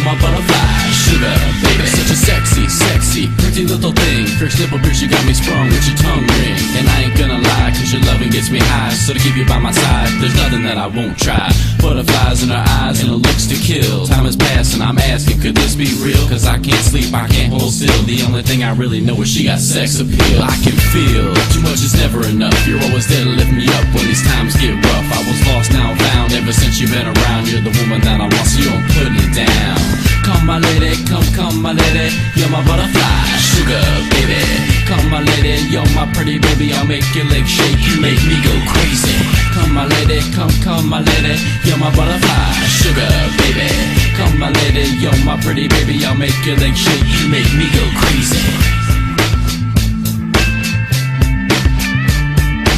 my butterfly, sugar, baby. Such a sexy, pretty little thing. First nipple pierce, you got me sprung with your tongue ring. And I ain't gonna lie, cause your loving gets me high. So to keep you by my side, there's nothing that I won't try. Butterflies in her eyes and her looks to kill. Time has passed and I'm asking, could this be real? Cause I can't sleep, I can't hold still. The only thing I really know is she got sex appeal. I can feel too much is never enough. You're always there to lift me up when these times get rough. I was lost, now found. Ever since you've been around, you're the woman that I want, so you don't put it down. Come my lady, come my lady, you're my butterfly, sugar baby. Come my lady, you're my pretty baby. I'll make your legs shake, you make me go crazy. Come my lady, come my lady, you're my butterfly, sugar baby. Come my lady, you're my pretty baby. I'll make your legs shake, you make me go crazy.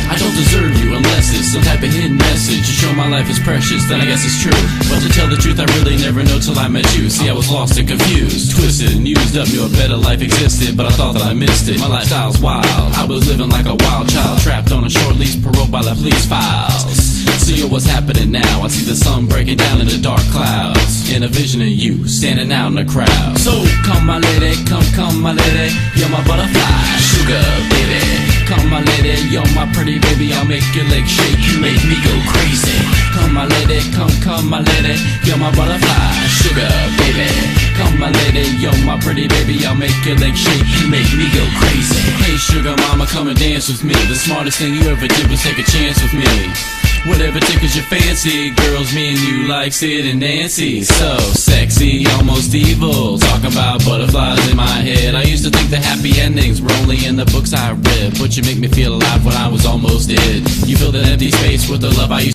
I don't deserve you unless it's some type of hidden message to show my life is precious, then I guess it's true. But to tell the truth, I really never know till I met you. See, I was lost and confused, twisted and used up. Knew a better life existed, but I thought that I missed it. My lifestyle's wild, I was living like a wild child, trapped on a short leash, paroled by the police files. See what's happening now, I see the sun breaking down in the dark clouds, in a vision of you, standing out in the crowd. So come my lady, come my lady, you're my butterfly, sugar baby. Come my lady, you're my pretty baby. I'll make your legs shake, you make me go crazy. Come my lady, come my lady, you're my butterfly, sugar baby. Come my lady, you're my pretty baby. I'll make your legs shake, you make me go crazy. Hey sugar mama, come and dance with me. The smartest thing you ever did was take a chance with me. Whatever tickles your fancy, girls, me and you like Sid and Nancy. So sexy, almost evil, talk about butterflies in my head. I used to think the happy endings were only in the books I read, but you make me feel alive when I was almost dead. You fill that empty space with the love I used to